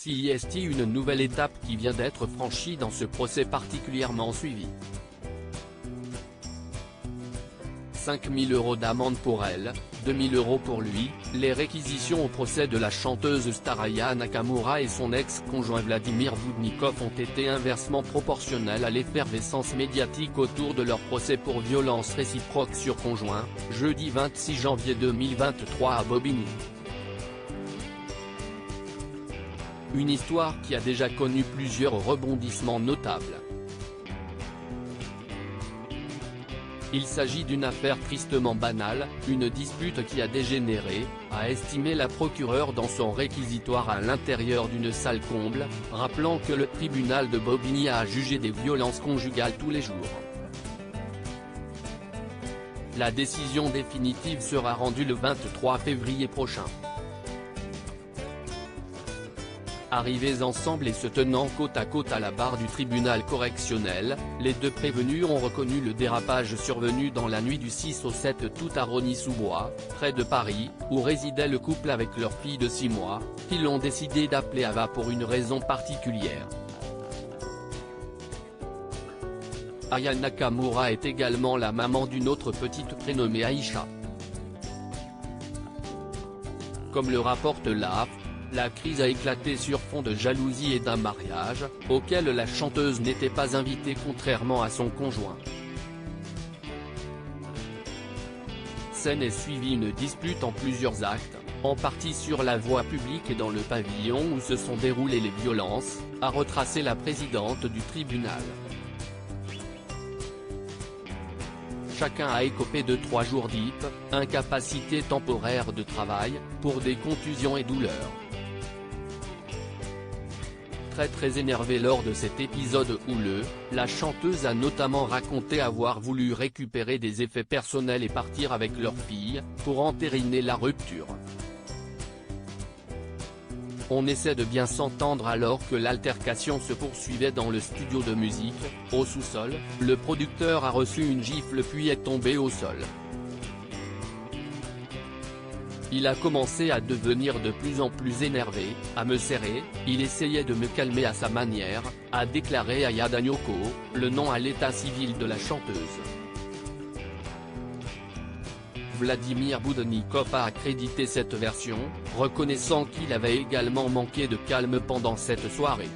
C'est une nouvelle étape qui vient d'être franchie dans ce procès particulièrement suivi. 5 000 € d'amende pour elle, 2 000 € pour lui. Les réquisitions au procès de la chanteuse star Aya Nakamura et son ex-conjoint Vladimir Boudnikov ont été inversement proportionnelles à l'effervescence médiatique autour de leur procès pour violence réciproque sur conjoint, jeudi 26 janvier 2023 à Bobigny. Une histoire qui a déjà connu plusieurs rebondissements notables. Il s'agit d'une affaire tristement banale, une dispute qui a dégénéré, a estimé la procureure dans son réquisitoire à l'intérieur d'une salle comble, rappelant que le tribunal de Bobigny a jugé des violences conjugales tous les jours. La décision définitive sera rendue le 23 février prochain. Arrivés ensemble et se tenant côte à côte à la barre du tribunal correctionnel, les deux prévenus ont reconnu le dérapage survenu dans la nuit du 6 au 7 août à Rosny-sous-Bois, près de Paris, où résidait le couple avec leur fille de 6 mois, qu'ils ont décidé d'appeler Ava pour une raison particulière. Aya Nakamura est également la maman d'une autre petite prénommée Aïcha. Comme le rapporte l'AFP, la crise a éclaté sur fond de jalousie et d'un mariage, auquel la chanteuse n'était pas invitée contrairement à son conjoint. S'en est suivie une dispute en plusieurs actes, en partie sur la voie publique et dans le pavillon où se sont déroulées les violences, a retracé la présidente du tribunal. Chacun a écopé de 3 jours d'IP, incapacité temporaire de travail, pour des contusions et douleurs. Très énervée lors de cet épisode houleux, la chanteuse a notamment raconté avoir voulu récupérer des effets personnels et partir avec leur fille, pour entériner la rupture. On essaie de bien s'entendre alors que l'altercation se poursuivait dans le studio de musique, au sous-sol, le producteur a reçu une gifle puis est tombé au sol. Il a commencé à devenir de plus en plus énervé, à me serrer, il essayait de me calmer à sa manière, a déclaré Aya Danyoko, le nom à l'état civil de la chanteuse. Vladimir Boudnikov a accrédité cette version, reconnaissant qu'il avait également manqué de calme pendant cette soirée.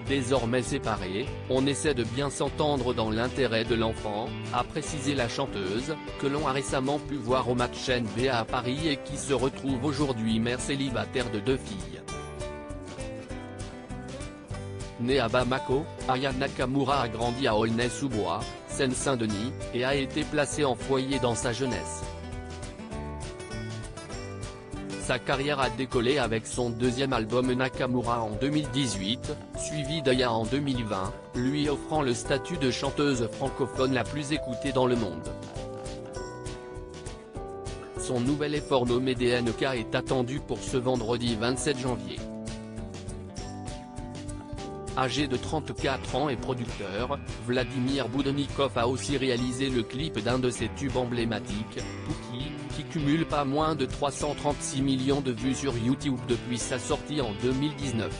Désormais séparés, on essaie de bien s'entendre dans l'intérêt de l'enfant, a précisé la chanteuse, que l'on a récemment pu voir au match NBA à Paris et qui se retrouve aujourd'hui mère célibataire de 2 filles. Née à Bamako, Aya Nakamura a grandi à Aulnay-sous-Bois, Seine-Saint-Denis, et a été placée en foyer dans sa jeunesse. Sa carrière a décollé avec son 2e album Nakamura en 2018, suivi d'Aya en 2020, lui offrant le statut de chanteuse francophone la plus écoutée dans le monde. Son nouvel effort nommé DNK est attendu pour ce vendredi 27 janvier. Âgé de 34 ans et producteur, Vladimir Boudnikov a aussi réalisé le clip d'un de ses tubes emblématiques, Pouki, qui cumule pas moins de 336 millions de vues sur YouTube depuis sa sortie en 2019.